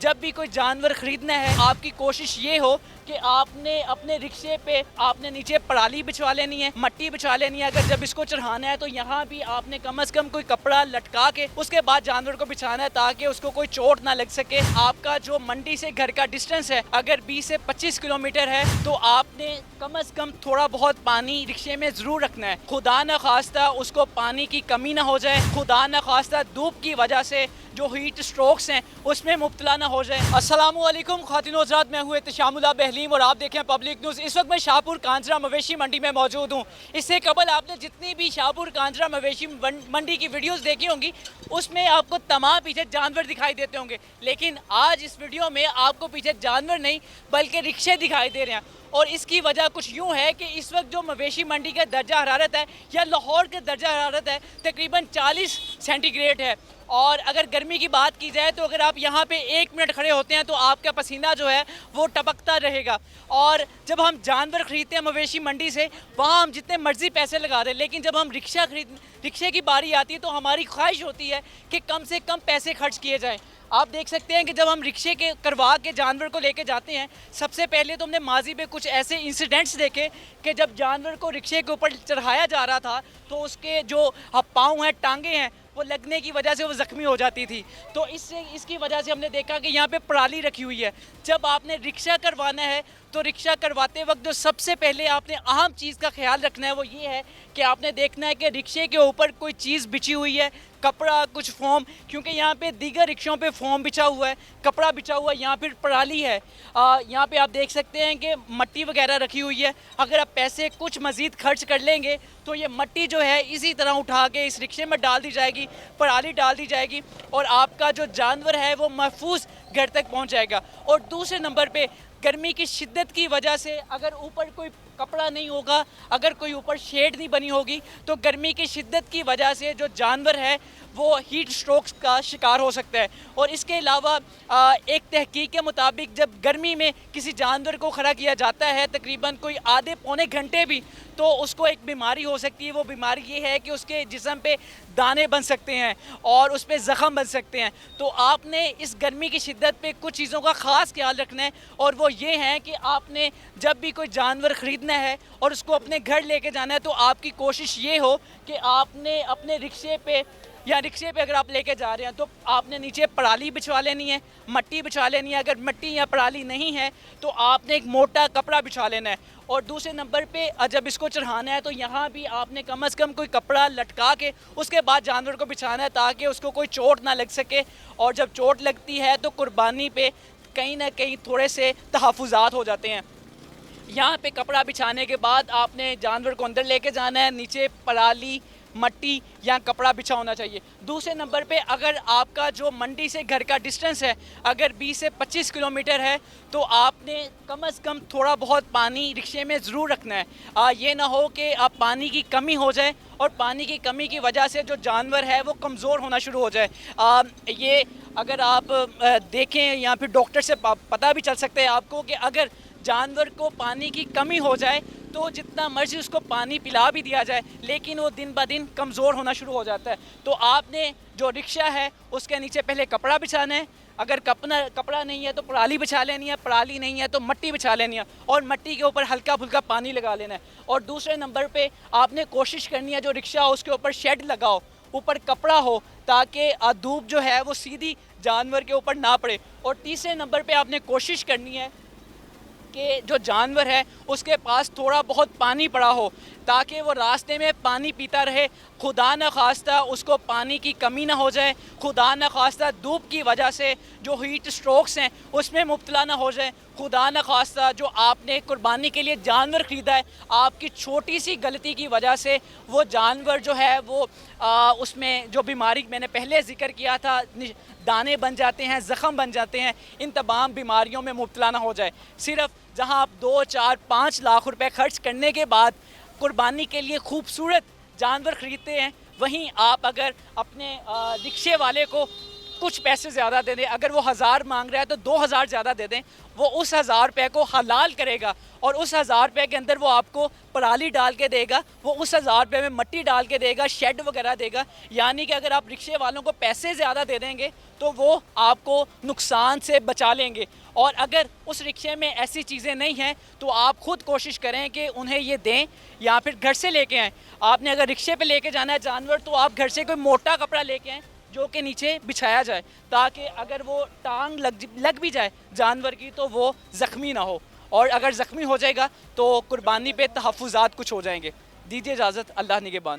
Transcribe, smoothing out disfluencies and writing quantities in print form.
جب بھی کوئی جانور خریدنا ہے آپ کی کوشش یہ ہو کہ آپ نے اپنے رکشے پہ آپ نے نیچے پرالی بچھوا لینی ہے, مٹی بچھوا لینی ہے. اگر جب اس کو چڑھانا ہے تو یہاں بھی آپ نے کم از کم کوئی کپڑا لٹکا کے اس کے بعد جانور کو بچھانا ہے تاکہ اس کو کوئی چوٹ نہ لگ سکے. آپ کا جو منڈی سے گھر کا ڈسٹینس ہے اگر 20 سے 25 کلومیٹر ہے تو آپ نے کم از کم تھوڑا بہت پانی رکشے میں ضرور رکھنا ہے. خدا نہ خواستہ اس کو پانی کی کمی نہ ہو جائے, خدا نہ خواستہ دھوپ کی وجہ سے جو ہیٹ سٹروکس ہیں اس میں مبتلا نہ ہو جائے. السلام علیکم خواتین و حضرات, میں ہوں احتشام اللہ بہلیم اور آپ دیکھیں پبلک نیوز. اس وقت میں شاہپور کانجرا مویشی منڈی میں موجود ہوں. اس سے قبل آپ نے جتنی بھی شاہپور کانجرا مویشی منڈی کی ویڈیوز دیکھی ہوں گی اس میں آپ کو تمام پیچھے جانور دکھائی دیتے ہوں گے, لیکن آج اس ویڈیو میں آپ کو پیچھے جانور نہیں بلکہ رکشے دکھائی دے رہے ہیں. اور اس کی وجہ کچھ یوں ہے کہ اس وقت جو مویشی منڈی کا درجہ حرارت ہے یا لاہور کے درجہ حرارت ہے تقریباً 40 سینٹی گریڈ ہے. اور اگر گرمی کی بات کی جائے تو اگر آپ یہاں پہ 1 منٹ کھڑے ہوتے ہیں تو آپ کا پسینہ جو ہے وہ ٹپکتا رہے گا. اور جب ہم جانور خریدتے ہیں مویشی منڈی سے وہاں ہم جتنے مرضی پیسے لگا دیں, لیکن جب ہم رکشے کی باری آتی ہے تو ہماری خواہش ہوتی ہے کہ کم سے کم پیسے خرچ کیے جائیں. آپ دیکھ سکتے ہیں کہ جب ہم رکشے کے کروا کے جانور کو لے کے جاتے ہیں سب سے پہلے تو ہم نے ماضی میں کچھ ایسے انسیڈنٹس دیکھے کہ جب جانور کو رکشے کے اوپر چڑھایا جا رہا تھا تو اس کے جو پاؤں ہیں, ٹانگیں ہیں, وہ لگنے کی وجہ سے وہ زخمی ہو جاتی تھی. تو اس کی وجہ سے ہم نے دیکھا کہ یہاں پہ پرالی رکھی ہوئی ہے. جب آپ نے رکشہ کروانا ہے تو رکشہ کرواتے وقت جو سب سے پہلے آپ نے اہم چیز کا خیال رکھنا ہے وہ یہ ہے کہ آپ نے دیکھنا ہے کہ رکشے کے اوپر کوئی چیز بچھی ہوئی ہے, کپڑا, کچھ فوم, کیونکہ یہاں پہ دیگر رکشوں پہ فوم بچھا ہوا ہے, کپڑا بچھا ہوا ہے, یہاں پہ پرالی ہے. یہاں پہ آپ دیکھ سکتے ہیں کہ مٹی وغیرہ رکھی ہوئی ہے. اگر آپ پیسے کچھ مزید خرچ کر لیں گے تو یہ مٹی جو ہے اسی طرح اٹھا کے اس رکشے میں ڈال دی جائے گی, پرالی ڈال دی جائے گی اور آپ کا جو جانور ہے وہ محفوظ گھر تک پہنچ جائے گا. اور دوسرے نمبر پہ گرمی کی شدت کی وجہ سے اگر اوپر کوئی کپڑا نہیں ہوگا, اگر کوئی اوپر شیڈ نہیں بنی ہوگی تو گرمی کی شدت کی وجہ سے جو جانور ہے وہ ہیٹ سٹروکس کا شکار ہو سکتا ہے. اور اس کے علاوہ ایک تحقیق کے مطابق جب گرمی میں کسی جانور کو کھڑا کیا جاتا ہے تقریباً کوئی آدھے پونے گھنٹے بھی تو اس کو ایک بیماری ہو سکتی ہے. وہ بیماری یہ ہے کہ اس کے جسم پہ دانے بن سکتے ہیں اور اس پہ زخم بن سکتے ہیں. تو آپ نے اس گرمی کی شدت پہ کچھ چیزوں کا خاص خیال رکھنا ہے اور وہ یہ ہیں کہ آپ نے جب بھی کوئی جانور خریدنا ہے اور اس کو اپنے گھر لے کے جانا ہے تو آپ کی کوشش یہ ہو کہ آپ نے اپنے رکشے پہ اگر آپ لے کے جا رہے ہیں تو آپ نے نیچے پرالی بچھوا لینی ہے, مٹی بچھوا لینی ہے. اگر مٹی یا پرالی نہیں ہے تو آپ نے ایک موٹا کپڑا بچھوا لینا ہے. اور دوسرے نمبر پہ جب اس کو چڑھانا ہے تو یہاں بھی آپ نے کم از کم کوئی کپڑا لٹکا کے اس کے بعد جانور کو بچھانا ہے تاکہ اس کو کوئی چوٹ نہ لگ سکے. اور جب چوٹ لگتی ہے تو قربانی پہ کہیں نہ کہیں تھوڑے سے تحفظات ہو جاتے ہیں. یہاں پہ کپڑا بچھانے کے بعد آپ نے جانور کو اندر لے کے جانا ہے, نیچے پرالی, مٹی یا کپڑا بچھا ہونا چاہیے. دوسرے نمبر پہ اگر آپ کا جو منڈی سے گھر کا ڈسٹینس ہے اگر 20 سے 25 کلومیٹر ہے تو آپ نے کم از کم تھوڑا بہت پانی رکشے میں ضرور رکھنا ہے. یہ نہ ہو کہ آپ پانی کی کمی ہو جائے اور پانی کی کمی کی وجہ سے جو جانور ہے وہ کمزور ہونا شروع ہو جائے. یہ اگر آپ دیکھیں یہاں پہ ڈاکٹر سے پتہ بھی چل سکتا ہے آپ کو کہ اگر جانور کو پانی کی کمی ہو جائے تو جتنا مرضی اس کو پانی پلا بھی دیا جائے لیکن وہ دن بہ دن کمزور ہونا شروع ہو جاتا ہے. تو آپ نے جو رکشہ ہے اس کے نیچے پہلے کپڑا بچھانا ہے. اگر کپڑا نہیں ہے تو پرالی بچھا لینی ہے, پرالی نہیں ہے تو مٹی بچھا لینی ہے اور مٹی کے اوپر ہلکا پھلکا پانی لگا لینا ہے. اور دوسرے نمبر پہ آپ نے کوشش کرنی ہے جو رکشہ ہو اس کے اوپر شیڈ لگاؤ, اوپر کپڑا ہو تاکہ دھوپ جو ہے وہ سیدھی جانور کے اوپر نہ پڑے. اور تیسرے نمبر پہ آپ نے کوشش کرنی ہے کہ جو جانور ہے اس کے پاس تھوڑا بہت پانی پڑا ہو تاکہ وہ راستے میں پانی پیتا رہے. خدا نہ خواستہ اس کو پانی کی کمی نہ ہو جائے, خدا نہ خواستہ دھوپ کی وجہ سے جو ہیٹ سٹروکس ہیں اس میں مبتلا نہ ہو جائے. خدا نہ خواستہ جو آپ نے قربانی کے لیے جانور خریدا ہے آپ کی چھوٹی سی غلطی کی وجہ سے وہ جانور جو ہے وہ اس میں جو بیماری میں نے پہلے ذکر کیا تھا, دانے بن جاتے ہیں, زخم بن جاتے ہیں, ان تمام بیماریوں میں مبتلا نہ ہو جائے. صرف جہاں آپ 2, 4, 5 لاکھ روپے خرچ کرنے کے بعد قربانی کے لیے خوبصورت جانور خریدتے ہیں وہیں آپ اگر اپنے رکشے والے کو کچھ پیسے زیادہ دے دیں, اگر وہ 1000 مانگ رہا ہے تو 2000 زیادہ دے دیں, وہ اس 1000 روپے کو حلال کرے گا اور اس 1000 روپے کے اندر وہ آپ کو پرالی ڈال کے دے گا, وہ اس 1000 روپے میں مٹی ڈال کے دے گا, شیڈ وغیرہ دے گا. یعنی کہ اگر آپ رکشے والوں کو پیسے زیادہ دے دیں گے تو وہ آپ کو نقصان سے بچا لیں گے. اور اگر اس رکشے میں ایسی چیزیں نہیں ہیں تو آپ خود کوشش کریں کہ انہیں یہ دیں یا پھر گھر سے لے کے آئیں. آپ نے اگر رکشے پہ لے کے جانا ہے جانور تو آپ گھر سے کوئی موٹا کپڑا لے کے آئیں جو کہ نیچے بچھایا جائے, تاکہ اگر وہ ٹانگ لگ بھی جائے جانور کی تو وہ زخمی نہ ہو, اور اگر زخمی ہو جائے گا تو قربانی پہ تحفظات کچھ ہو جائیں گے. دیجیے اجازت, اللہ نگہبان.